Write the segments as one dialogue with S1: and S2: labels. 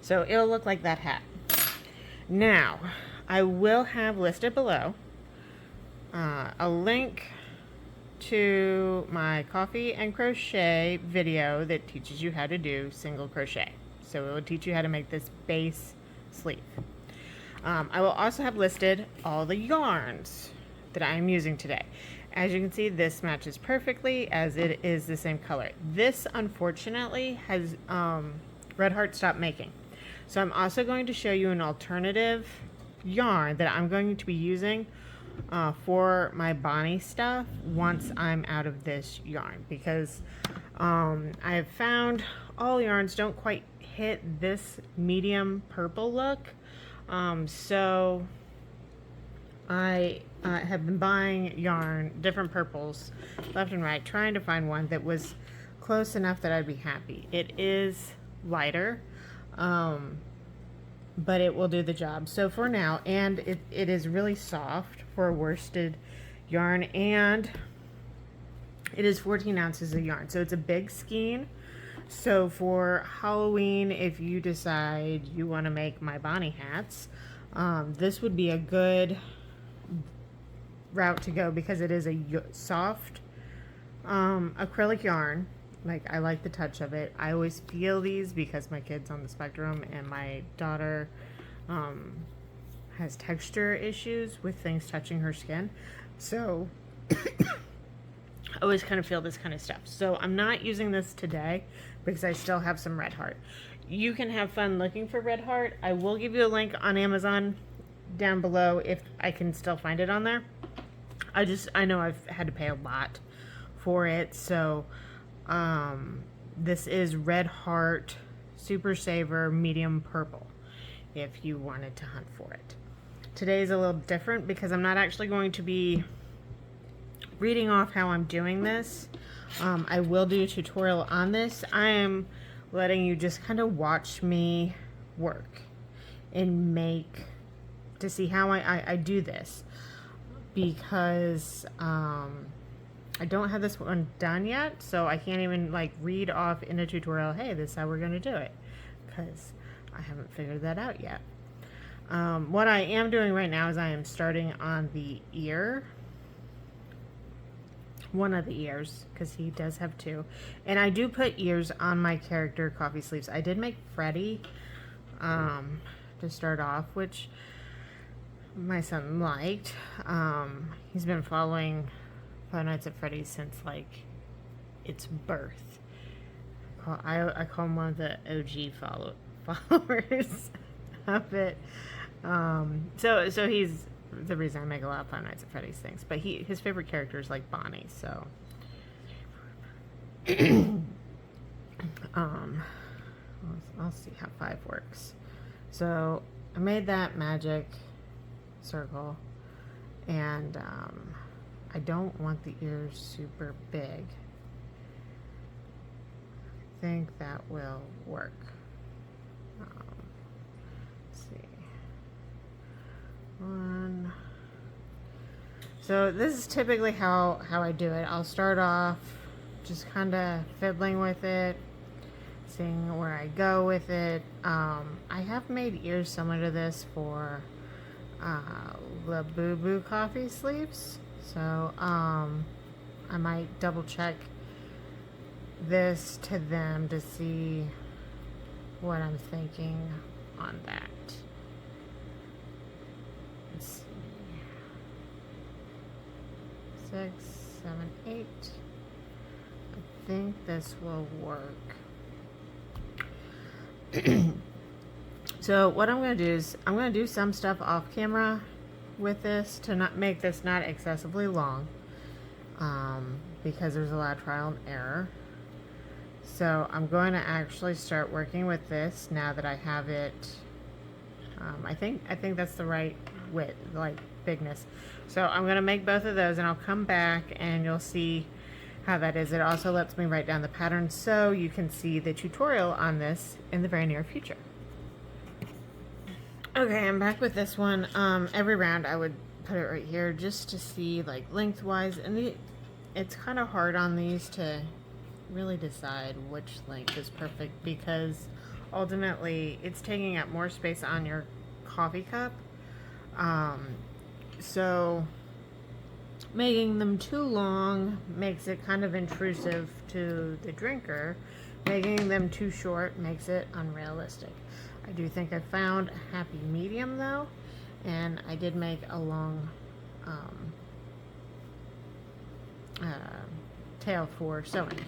S1: So it'll look like that hat. Now, I will have listed below a link to my coffee and crochet video that teaches you how to do single crochet. So it will teach you how to make this base sleeve. I will also have listed all the yarns that I am using today. As you can see, this matches perfectly as it is the same color. This unfortunately has Red Heart stopped making. So I'm also going to show you an alternative yarn that I'm going to be using for my Bonnie stuff once I'm out of this yarn, because I've found all yarns don't quite hit this medium purple look. So I have been buying yarn, different purples, left and right, trying to find one that was close enough that I'd be happy. It is lighter, but it will do the job. So for now, and it is really soft for a worsted yarn, and it is 14 ounces of yarn. So it's a big skein. So for Halloween, if you decide you want to make my Bonnie hats, this would be a good route to go, because it is a soft acrylic yarn. Like, I like the touch of it. I always feel these because my kid's on the spectrum and my daughter has texture issues with things touching her skin. So I always kind of feel this kind of stuff. So I'm not using this today because I still have some Red Heart. You can have fun looking for Red Heart. I will give you a link on Amazon down below if I can still find it on there. I know I've had to pay a lot for it. So this is Red Heart Super Saver Medium Purple if you wanted to hunt for it. Today's a little different because I'm not actually going to be reading off how I'm doing this. I will do a tutorial on this. I am letting you just kind of watch me work and make to see how I do this, because I don't have this one done yet, so I can't even like read off in a tutorial, hey, this is how we're going to do it, because I haven't figured that out yet. What I am doing right now is I am starting on the ear, one of the ears, because he does have two, and I do put ears on my character coffee sleeves. I did make Freddy to start off, which my son liked. He's been following Five Nights at Freddy's since like its birth. I call him one of the OG followers of it. So he's the reason I make a lot of Five Nights at Freddy's things. But his favorite character is like Bonnie. So I'll see how 5 works. So I made that magic circle, and I don't want the ears super big. I think that will work. Let's see. One. So this is typically how I do it. I'll start off just kind of fiddling with it, seeing where I go with it. I have made ears similar to this for the Boo Boo coffee sleeves. So I might double check this to them to see what I'm thinking on that. Let's see. 6, 7, 8. I think this will work. So what I'm going to do is I'm going to do some stuff off camera with this to not make this not excessively long, because there's a lot of trial and error. So I'm going to actually start working with this now that I have it. I think that's the right width, like bigness. So I'm going to make both of those, and I'll come back and you'll see how that is. It also lets me write down the pattern so you can see the tutorial on this in the very near future. Okay, I'm back with this one. Every round I would put it right here just to see like lengthwise, and it's kind of hard on these to really decide which length is perfect because ultimately it's taking up more space on your coffee cup. So making them too long makes it kind of intrusive to the drinker. Making them too short makes it unrealistic. I do think I found a happy medium though, and I did make a long tail for sewing.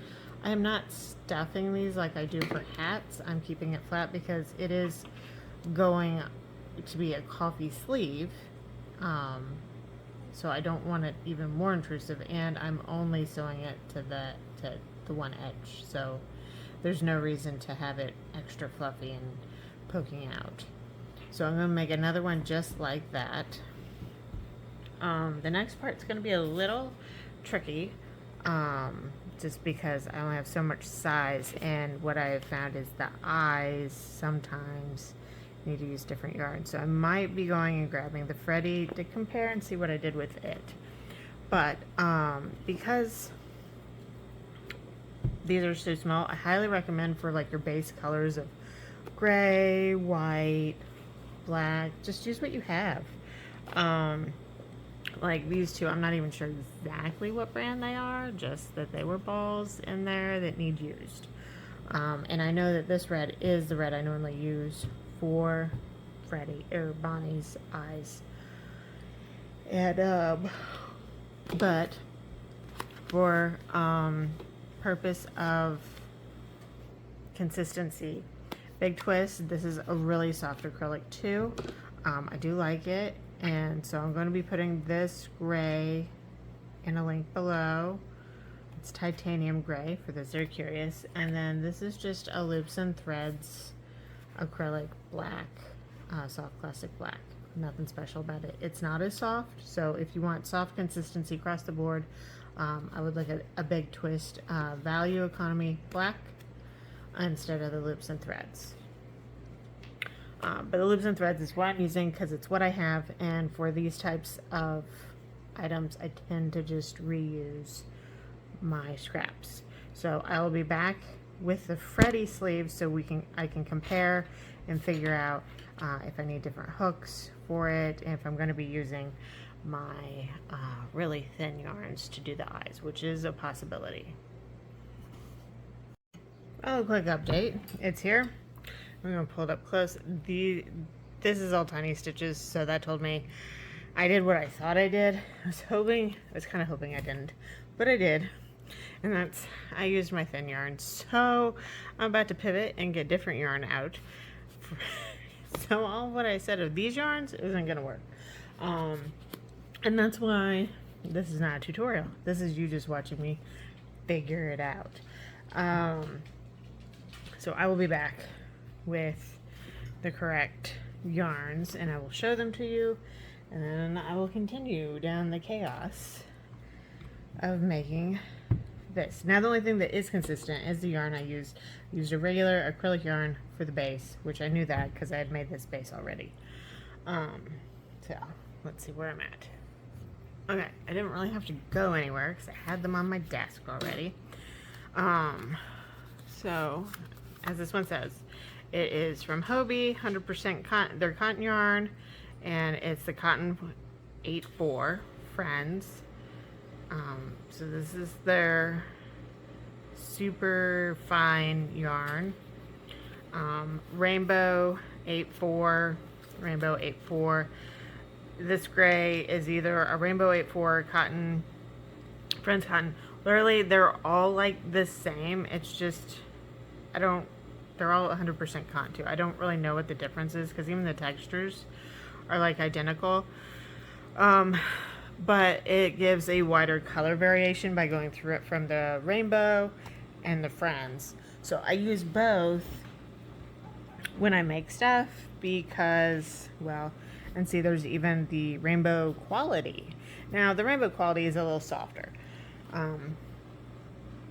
S1: I am not stuffing these like I do for hats. I'm keeping it flat because it is going to be a coffee sleeve. So I don't want it even more intrusive, and I'm only sewing it to the one edge. So there's no reason to have it extra fluffy and poking out. So I'm going to make another one just like that. The next part's going to be a little tricky, just because I only have so much size, and what I have found is the eyes sometimes need to use different yarn. So I might be going and grabbing the Freddie to compare and see what I did with it. But because these are so small, I highly recommend for like your base colors of gray, white, black, just use what you have. Like these two, I'm not even sure exactly what brand they are, just that they were balls in there that need used. And I know that this red is the red I normally use for Freddie or Bonnie's eyes. And but for purpose of consistency, Big Twist, this is a really soft acrylic too. I do like it, and so I'm going to be putting this gray in a link below. It's titanium gray for those that are curious, and then this is just a Loops and Threads acrylic black, soft classic black. Nothing special about it. It's not as soft, so if you want soft consistency across the board, I would look at a Big Twist Value Economy black instead of the Loops and Threads. But the Loops and Threads is what I'm using because it's what I have, and for these types of items I tend to just reuse my scraps. So I will be back with the Freddie sleeves so I can compare and figure out if I need different hooks for it, and if I'm going to be using my really thin yarns to do the eyes, which is a possibility. Oh, quick update. It's here. I'm going to pull it up close. This is all tiny stitches, so that told me I did what I thought I did. I was kind of hoping I didn't, but I did. And that's, I used my thin yarn. So I'm about to pivot and get different yarn out. So all what I said of these yarns isn't going to work. And that's why this is not a tutorial. This is you just watching me figure it out. So I will be back with the correct yarns, and I will show them to you, and then I will continue down the chaos of making this. Now the only thing that is consistent is the yarn I used. I used a regular acrylic yarn for the base, which I knew that because I had made this base already. So let's see where I'm at. Okay, I didn't really have to go anywhere because I had them on my desk already. So as this one says, it is from Hobbii, 100% cotton, their cotton yarn, and it's the Cotton 8-4 Friends. So this is their super fine yarn. Rainbow 8-4, Rainbow 8-4. This gray is either a Rainbow 8-4 cotton, Friends cotton. Literally, they're all like the same. It's just, they're all 100% cotton too. I don't really know what the difference is because even the textures are like identical. But it gives a wider color variation by going through it from the Rainbow and the Friends. So I use both when I make stuff because, well, and see there's even the Rainbow Quality. Now the Rainbow Quality is a little softer.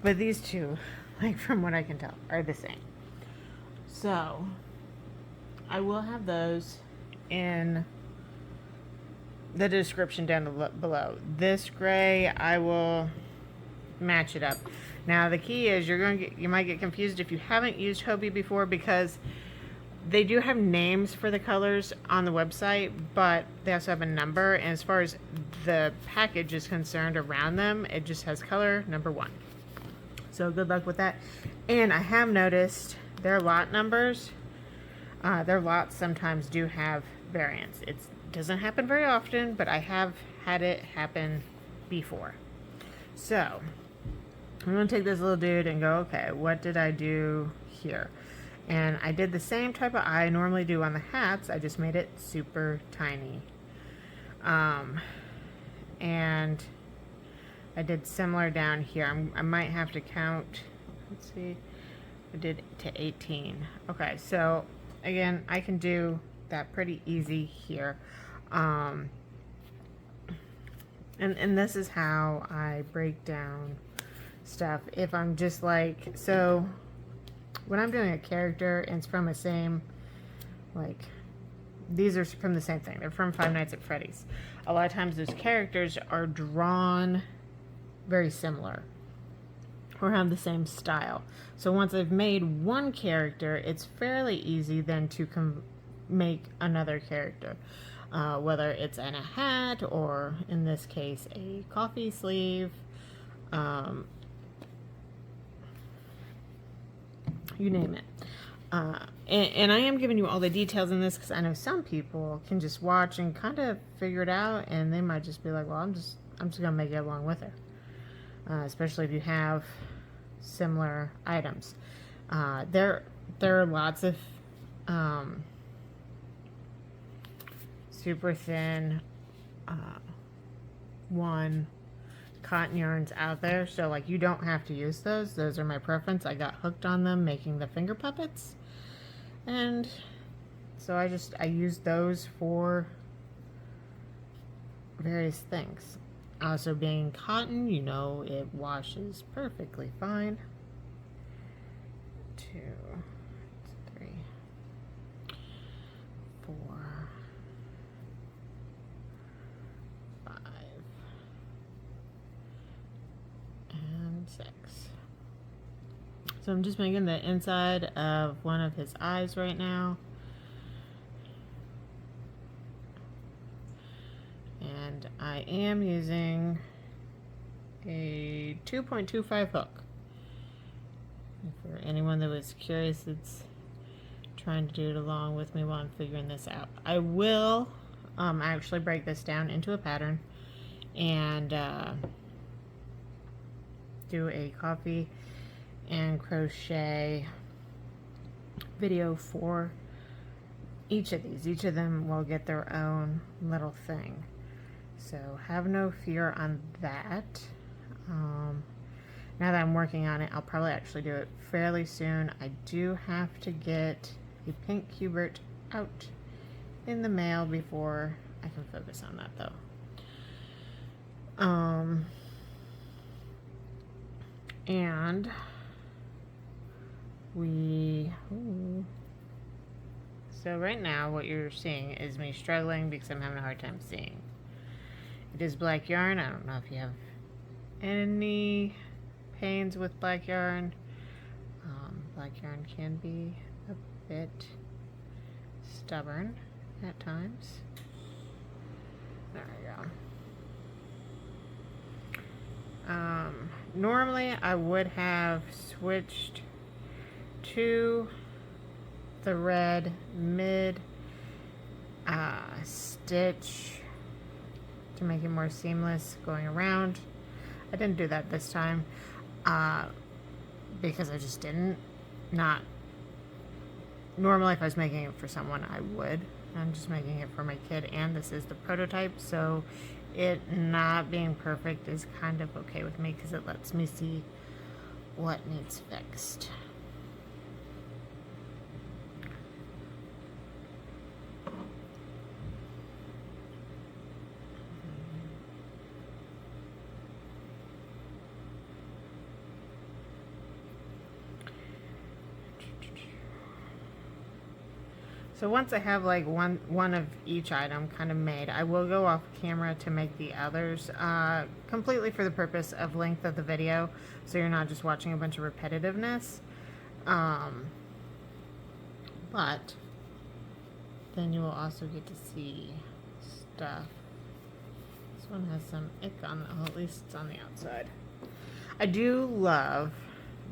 S1: But these two, like from what I can tell, are the same. So I will have those in the description down below. This gray, I will match it up. Now the key is you might get confused if you haven't used Hobbii before, because they do have names for the colors on the website, but they also have a number, and as far as the package is concerned around them, it just has color number 1. So good luck with that. And I have noticed their lot numbers, their lots sometimes do have variants. It doesn't happen very often, but I have had it happen before. So I'm going to take this little dude and go, okay, what did I do here? And I did the same type of eye I normally do on the hats. I just made it super tiny. And I did similar down here. I might have to count. Let's see. I did to 18. Okay, so again, I can do that pretty easy here. And this is how I break down stuff. If I'm just like, so when I'm doing a character and it's from the same, like, these are from the same thing. They're from Five Nights at Freddy's. A lot of times those characters are drawn very similar or have the same style. So once I've made one character, it's fairly easy then to make another character. Whether it's in a hat or, in this case, a coffee sleeve. You name it. And I am giving you all the details in this because I know some people can just watch and kind of figure it out, and they might just be like, well, I'm just gonna make it along with her. Especially if you have similar items. There are lots of super thin one cotton yarns out there, so like you don't have to use those are my preference. I got hooked on them making the finger puppets, and so I use those for various things. Also, being cotton, you know, it washes perfectly fine. 2, 3, 4, 5, and 6. So I'm just making the inside of one of his eyes right now. And I am using a 2.25 hook. For anyone that was curious, it's trying to do it along with me while I'm figuring this out. I will actually break this down into a pattern and do a coffee and crochet video for each of these. Each of them will get their own little thing. So have no fear on that. Now that I'm working on it, I'll probably actually do it fairly soon. I do have to get a pink Hubert out in the mail before I can focus on that, though. And so right now what you're seeing is me struggling because I'm having a hard time seeing. It is black yarn. I don't know if you have any pains with black yarn. Black yarn can be a bit stubborn at times. There we go. Normally I would have switched to the red mid stitch to make it more seamless going around. I didn't do that this time because I just didn't. Not normally, if I was making it for someone, I would. I'm just making it for my kid, and this is the prototype, so it not being perfect is kind of okay with me because it lets me see what needs fixed. So once I have like one of each item kind of made, I will go off camera to make the others completely for the purpose of length of the video, so you're not just watching a bunch of repetitiveness. But then you will also get to see stuff. This one has some ick on, well, at least it's on the outside. I do love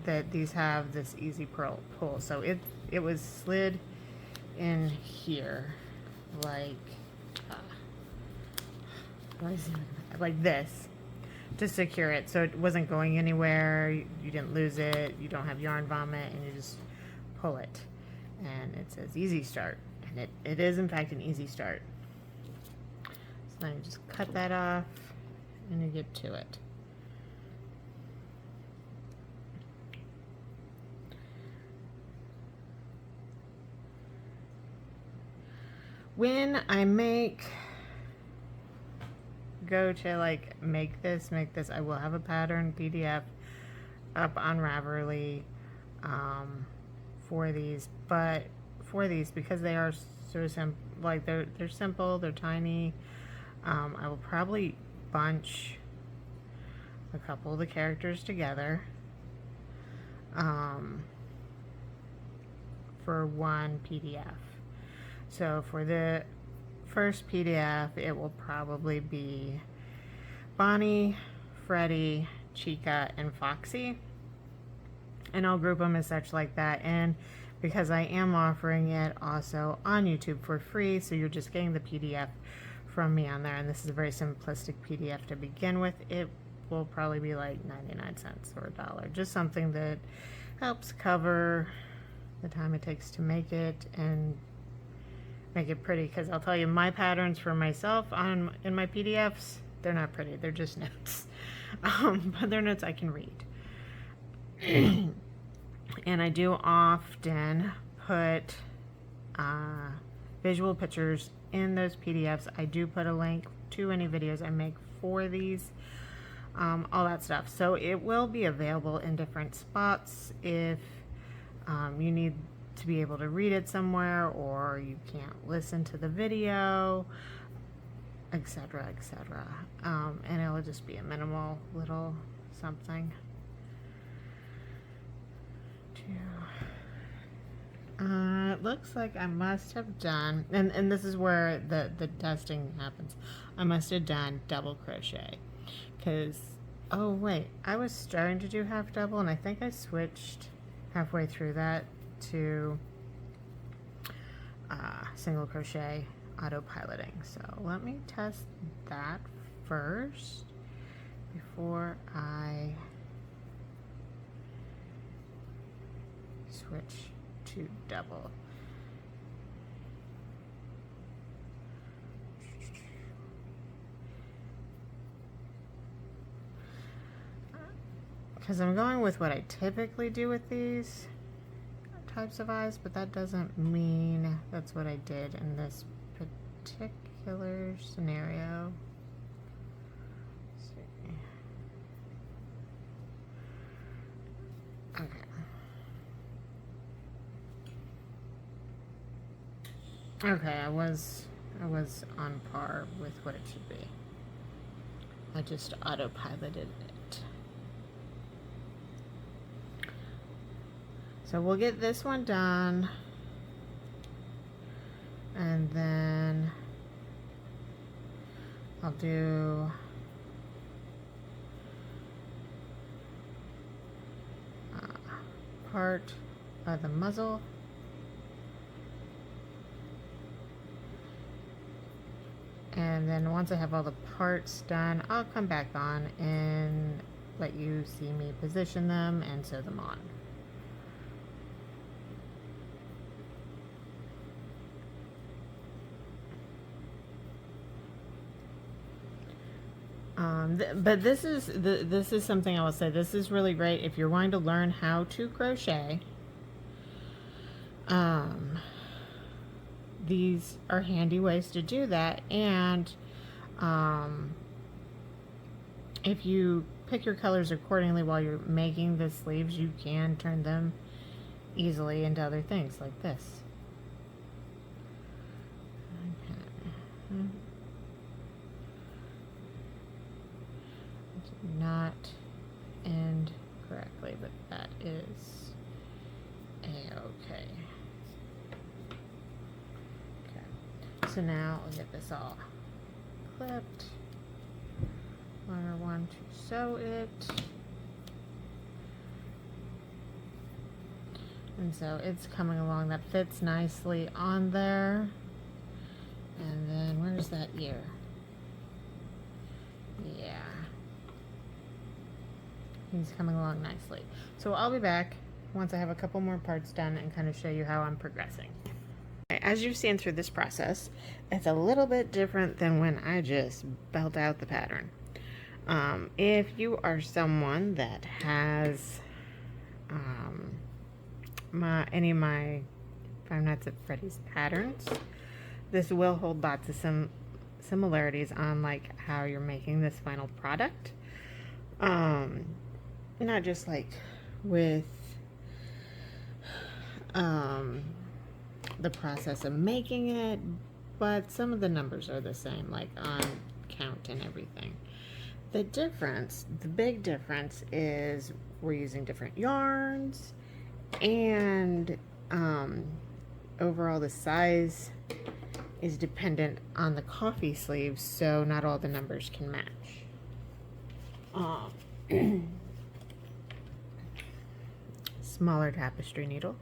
S1: that these have this easy pull. So it was slid in here like like this to secure it, so it wasn't going anywhere. You didn't lose it. You don't have yarn vomit, and you just pull it, and it says easy start, and it is in fact an easy start. So then you just cut that off and you get to it. When I go to like make this, I will have a pattern PDF up on Ravelry for these, but for these, because they are so simple, like they're simple, they're tiny, I will probably bunch a couple of the characters together for one PDF. So for the first PDF, it will probably be Bonnie, Freddie, Chica, and Foxy. And I'll group them as such like that. And because I am offering it also on YouTube for free, so you're just getting the PDF from me on there. And this is a very simplistic PDF to begin with. It will probably be like 99 cents or $1. Just something that helps cover the time it takes to make it and make it pretty, because I'll tell you, my patterns for myself in my PDFs, they're not pretty, they're just notes. But they're notes I can read. And I do often put visual pictures in those PDFs. I do put a link to any videos I make for these, all that stuff. So it will be available in different spots if you need to be able to read it somewhere, or you can't listen to the video, etc., etc. And it'll just be a minimal little something. It looks like I must have done, and this is where the dusting happens. I must have done double crochet, because, oh wait, I was starting to do half double, and I think I switched halfway through that to single crochet autopiloting. So let me test that first before I switch to double. Because I'm going with what I typically do with these types of eyes, but that doesn't mean that's what I did in this particular scenario. Let's see. Okay, I was on par with what it should be. I just autopiloted it. So we'll get this one done, and then I'll do part of the muzzle, and then once I have all the parts done, I'll come back on and let you see me position them and sew them on. But this is something I will say. This is really great if you're wanting to learn how to crochet. These are handy ways to do that, and if you pick your colors accordingly while you're making the sleeves, you can turn them easily into other things like this. not end correctly, but that is a-okay. Okay, so now I'll get this all clipped. Want to sew it. And so it's coming along. That fits nicely on there. And then where's that ear? Yeah. He's coming along nicely. So I'll be back once I have a couple more parts done and kind of show you how I'm progressing. As you've seen through this process, it's a little bit different than when I just belt out the pattern. If you are someone that has any of my Five Nights at Freddy's patterns, this will hold lots of similarities on like how you're making this final product. Not just like with the process of making it, but some of the numbers are the same, like on count and everything. The big difference is we're using different yarns, and overall the size is dependent on the coffee sleeves, so not all the numbers can match. Smaller tapestry needle.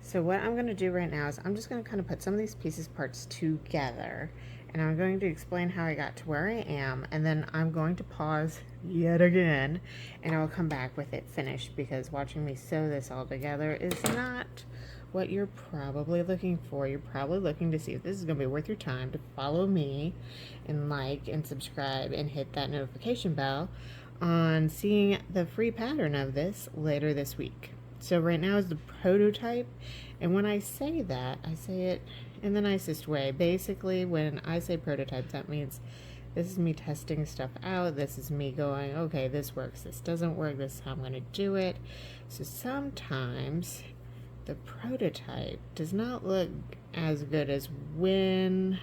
S1: So what I'm going to do right now is I'm just going to kind of put some of these parts together, and I'm going to explain how I got to where I am, and then I'm going to pause yet again, and I will come back with it finished, because watching me sew this all together is not what you're probably looking for. You're probably looking to see if this is going to be worth your time to follow me and like and subscribe and hit that notification bell on seeing the free pattern of this later this week. So right now is the prototype, and when I say that, I say it in the nicest way. Basically, when I say prototype, that means this is me testing stuff out. This is me going, okay, this works, this doesn't work, this is how I'm going to do it. So sometimes the prototype does not look as good as when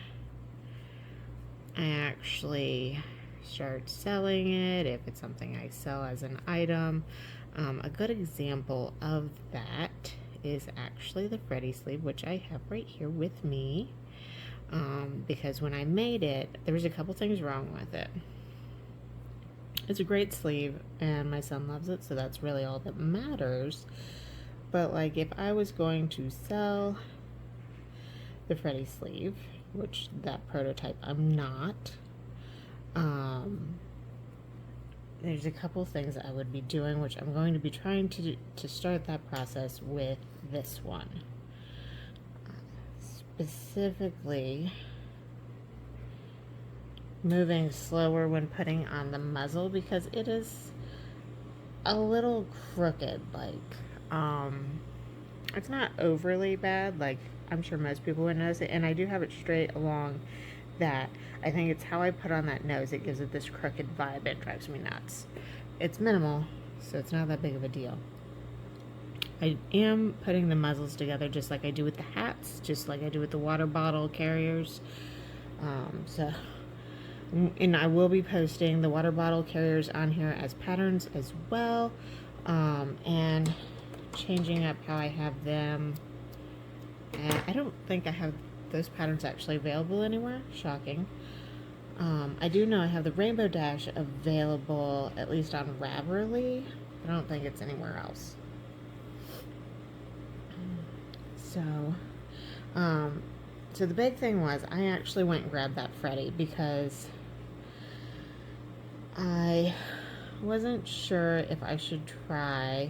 S1: I actually start selling it, if it's something I sell as an item. A good example of that is actually the Freddy sleeve, which I have right here with me, because when I made it, there was a couple things wrong with it. It's a great sleeve, and my son loves it, so that's really all that matters. But like, if I was going to sell the Freddy sleeve, which that prototype I'm not, there's a couple things I would be doing, which I'm going to be trying to start that process with this one. Specifically, moving slower when putting on the muzzle, because it is a little crooked. Like, it's not overly bad, like I'm sure most people would notice it, and I do have it straight along that. I think it's how I put on that nose. It gives it this crooked vibe. It drives me nuts. It's minimal, so it's not that big of a deal. I am putting the muzzles together just like I do with the hats, just like I do with the water bottle carriers. And I will be posting the water bottle carriers on here as patterns as well, and changing up how I have them. And I don't think I have those patterns actually available anywhere. Shocking. I do know I have the Rainbow Dash available, at least on Ravelry. I don't think it's anywhere else. So the big thing was I actually went and grabbed that Freddy because I wasn't sure if I should try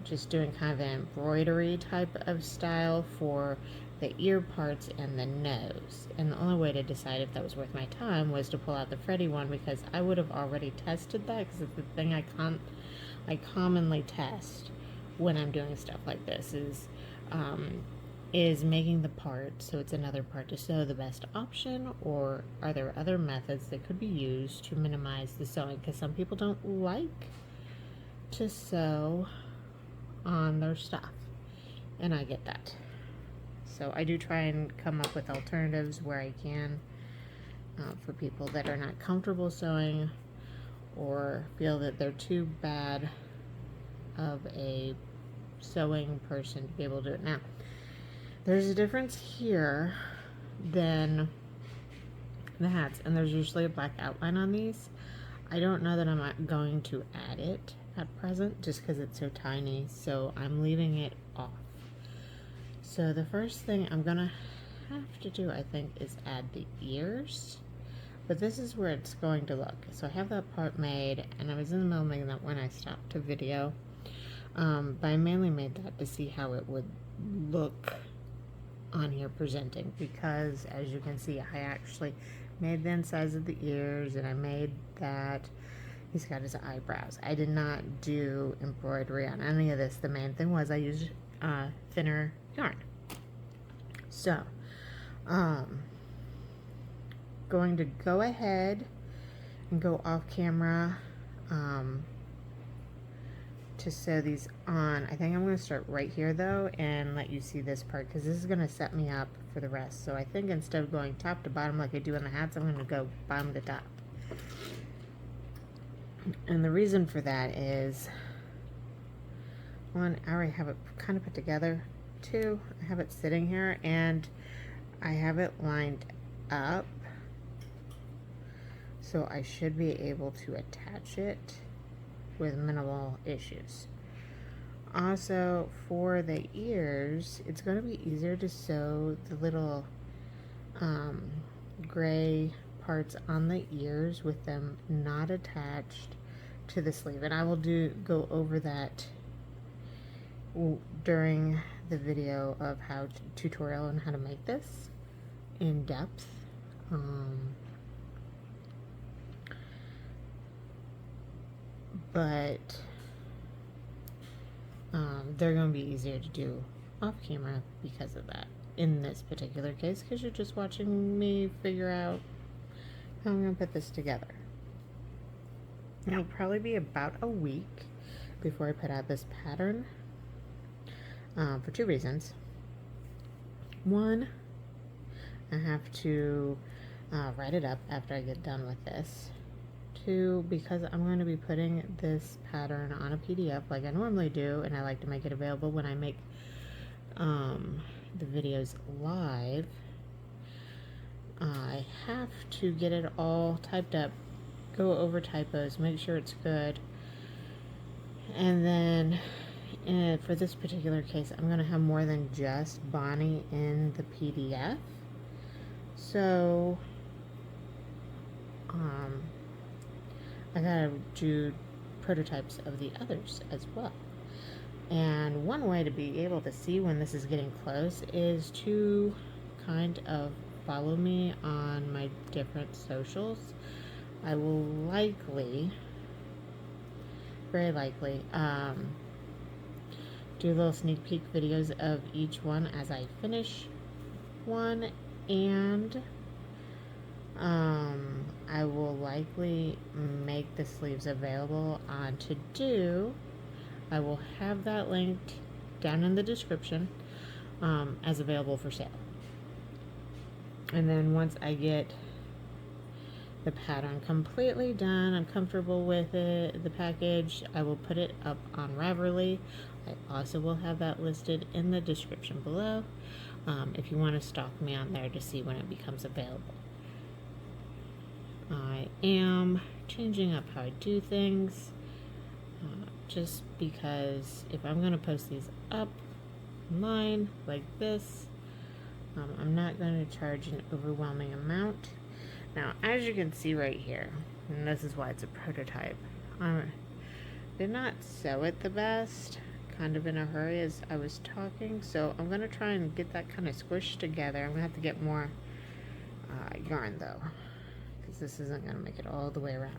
S1: just doing kind of an embroidery type of style for the ear parts and the nose. And the only way to decide if that was worth my time was to pull out the Freddy one, because I would have already tested that, because it's the thing I commonly test when I'm doing stuff like this is making the part so it's another part to sew the best option, or are there other methods that could be used to minimize the sewing, because some people don't like to sew on their stuff, and I get that. So I do try and come up with alternatives where I can for people that are not comfortable sewing or feel that they're too bad of a sewing person to be able to do it. Now, there's a difference here than the hats, and there's usually a black outline on these. I don't know that I'm not going to add it at present just because it's so tiny, so I'm leaving it off. So the first thing I'm gonna have to do, I think, is add the ears, but this is where it's going to look. So I have that part made, and I was in the middle of making that when I stopped to video, but I mainly made that to see how it would look on here presenting, because as you can see, I actually made the insides of the ears, and I made that he's got his eyebrows. I did not do embroidery on any of this. The main thing was I used thinner yarn. So going to go ahead and go off camera to sew these on. I think I'm going to start right here though and let you see this part, because this is going to set me up for the rest. So I think instead of going top to bottom like I do in the hats, I'm going to go bottom to top. And the reason for that is, one, I already have it kind of put together. Two, I have it sitting here and I have it lined up, so I should be able to attach it with minimal issues. Also, for the ears, it's going to be easier to sew the little gray parts on the ears with them not attached to the sleeve, and I will go over that during the video of how tutorial on how to make this in depth. But they're going to be easier to do off camera because of that in this particular case, because you're just watching me figure out how I'm going to put this together. It'll probably be about a week before I put out this pattern, for two reasons. One, I have to write it up after I get done with this. Two, because I'm going to be putting this pattern on a PDF like I normally do, and I like to make it available when I make the videos live. I have to get it all typed up, go over typos, make sure it's good, and then for this particular case, I'm going to have more than just Bonnie in the PDF. So I gotta do prototypes of the others as well. And one way to be able to see when this is getting close is to kind of follow me on my different socials. I will likely, very likely, do little sneak peek videos of each one as I finish one, and I will likely make the sleeves available on To Do. I will have that linked down in the description as available for sale. And then once I get the pattern completely done, I'm comfortable with it, the package, I will put it up on Ravelry. I also will have that listed in the description below if you want to stalk me on there to see when it becomes available. I am changing up how I do things, just because if I'm going to post these up online like this, I'm not going to charge an overwhelming amount. Now, as you can see right here, and this is why it's a prototype, I did not sew it the best, kind of in a hurry as I was talking, so I'm going to try and get that kind of squished together. I'm going to have to get more yarn though, because this isn't going to make it all the way around.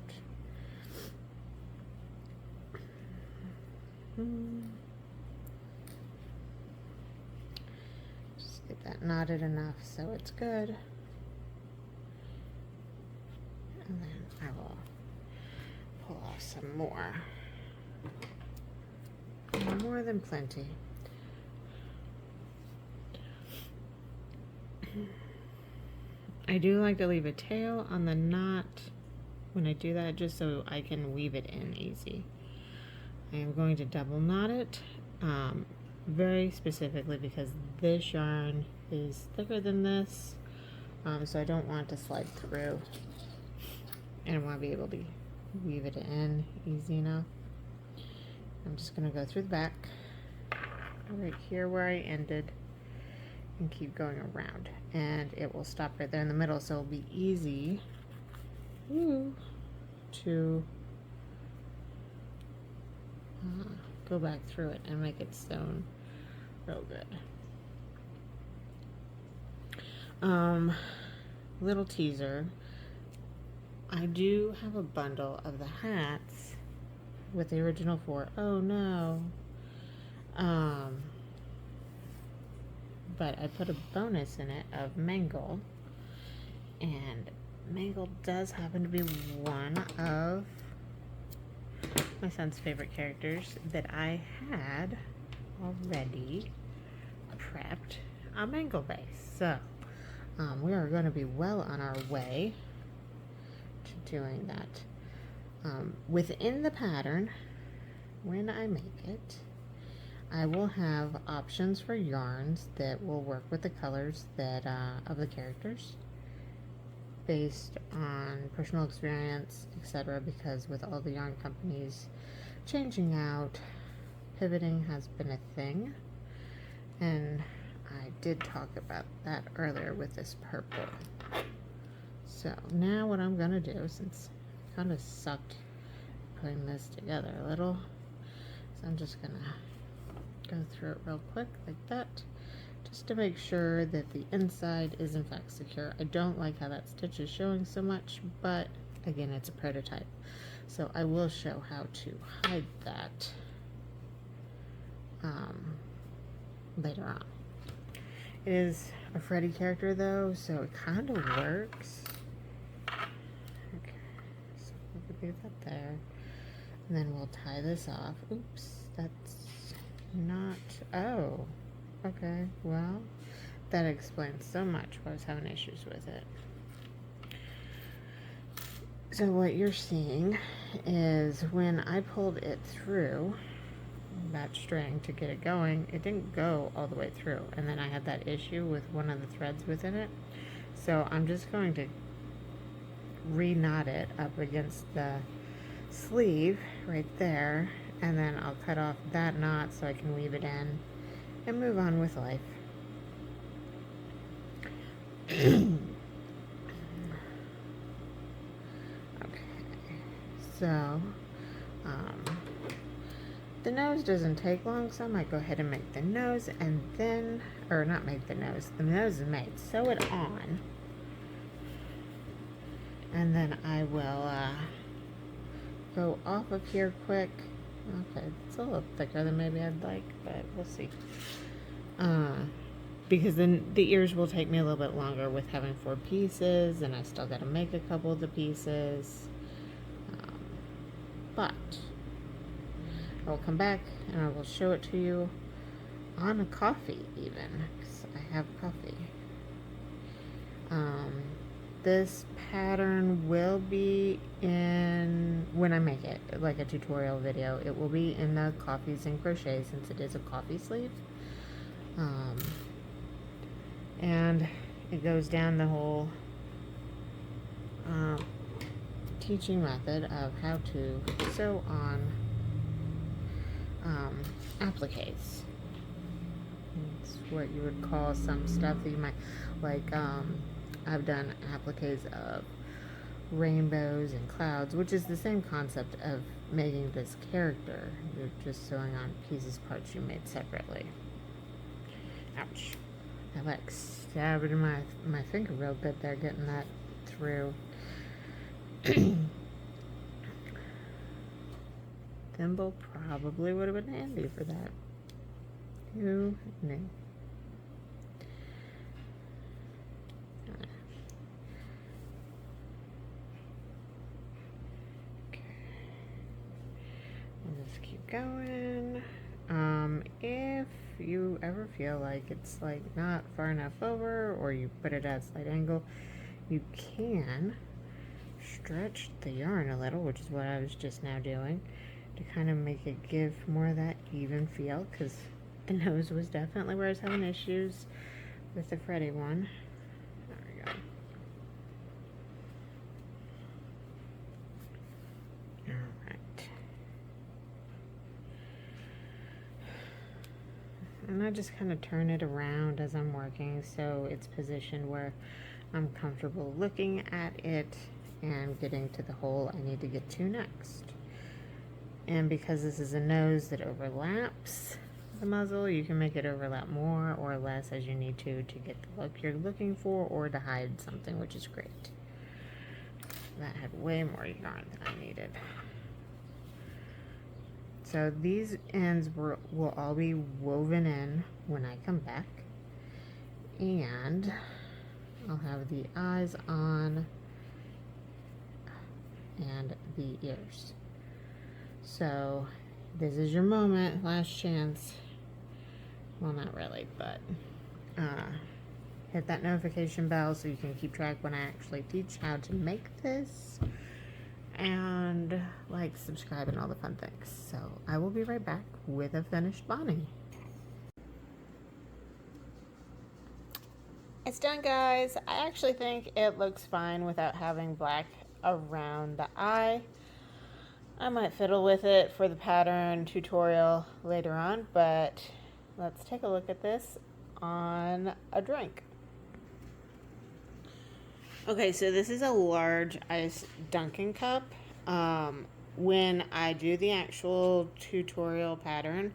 S1: Just get that knotted enough so it's good. And then I will pull off some more. More than plenty. I do like to leave a tail on the knot when I do that, just so I can weave it in easy. I am going to double knot it very specifically because this yarn is thicker than this, so I don't want it to slide through, and I want to be able to weave it in easy enough. I'm just going to go through the back right here where I ended and keep going around, and it will stop right there in the middle, so it'll be easy to go back through it and make it sewn real good. Little teaser, I do have a bundle of the hats with the original 4. Oh no. But I put a bonus in it of Mangle, and Mangle does happen to be one of my son's favorite characters that I had already prepped a Mangle base. So we are going to be well on our way to doing that. Within the pattern, when I make it, I will have options for yarns that will work with the colors that of the characters based on personal experience, etc. Because with all the yarn companies changing out, pivoting has been a thing, and I did talk about that earlier with this purple. So now what I'm gonna do, since I kind of sucked putting this together a little, so I'm just gonna go through it real quick like that, just to make sure that the inside is in fact secure. I don't like how that stitch is showing so much, but again, it's a prototype, so I will show how to hide that later on. It is a Freddy character though, so it kind of works. Okay, so we'll leave that there, and then we'll tie this off. Oops, that's not, oh, okay, well, that explains so much why I was having issues with it. So what you're seeing is when I pulled it through that string to get it going, it didn't go all the way through, and then I had that issue with one of the threads within it. So I'm just going to re-knot it up against the sleeve right there, and then I'll cut off that knot so I can weave it in and move on with life. Okay, so the nose doesn't take long, so I might go ahead and make the nose, and then, or not make the nose is made, sew it on, and then I will go off of here quick. Okay, it's a little thicker than maybe I'd like, but we'll see. Because then the ears will take me a little bit longer with having 4 pieces, and I still got to make a couple of the pieces. But I will come back and I will show it to you on a coffee even, because I have coffee. This pattern will be in, when I make it, like a tutorial video, it will be in the Coffees and Crochet, since it is a coffee sleeve. And it goes down the whole teaching method of how to sew on appliques. It's what you would call some stuff that you might, like, I've done appliques of rainbows and clouds, which is the same concept of making this character. You're just sewing on pieces, parts you made separately. Ouch. I like stabbed in my finger real good there, getting that through. Thimble probably would have been handy for that. Who knew? Just keep going. If you ever feel like it's like not far enough over, or you put it at a slight angle, you can stretch the yarn a little, which is what I was just now doing, to kind of make it give more of that even feel, because the nose was definitely where I was having issues with the Freddy one. There we go. Alright. And I just kind of turn it around as I'm working so it's positioned where I'm comfortable looking at it and getting to the hole I need to get to next. And because this is a nose that overlaps the muzzle, you can make it overlap more or less as you need to get the look you're looking for, or to hide something, which is great. That had way more yarn than I needed. So these ends will all be woven in when I come back, and I'll have the eyes on and the ears. So this is your moment, last chance. Well, not really, but hit that notification bell so you can keep track when I actually teach how to make this, and like, subscribe, and all the fun things. So I will be right back with a finished Bonnie. It's done, guys. I actually think it looks fine without having black around the eye. I might fiddle with it for the pattern tutorial later on, but let's take a look at this on a drink. Okay, so this is a large ice Dunkin' cup. When I do the actual tutorial pattern,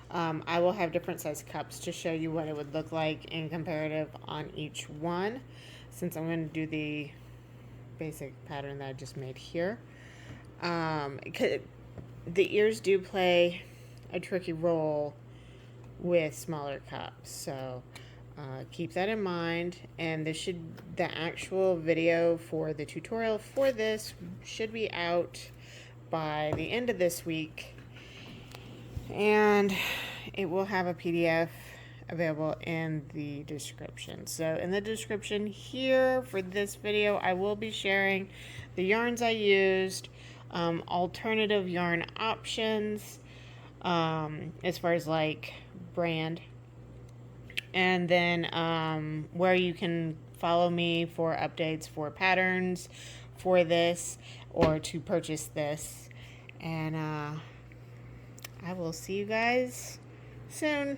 S1: I will have different size cups to show you what it would look like in comparative on each one, since I'm going to do the basic pattern that I just made here. The ears do play a tricky role with smaller cups, so keep that in mind. And the actual video for the tutorial for this should be out by the end of this week, and it will have a PDF available in the description. So in the description here for this video, I will be sharing the yarns I used, alternative yarn options, as far as like brand, and then where you can follow me for updates for patterns for this, or to purchase this. And I will see you guys soon.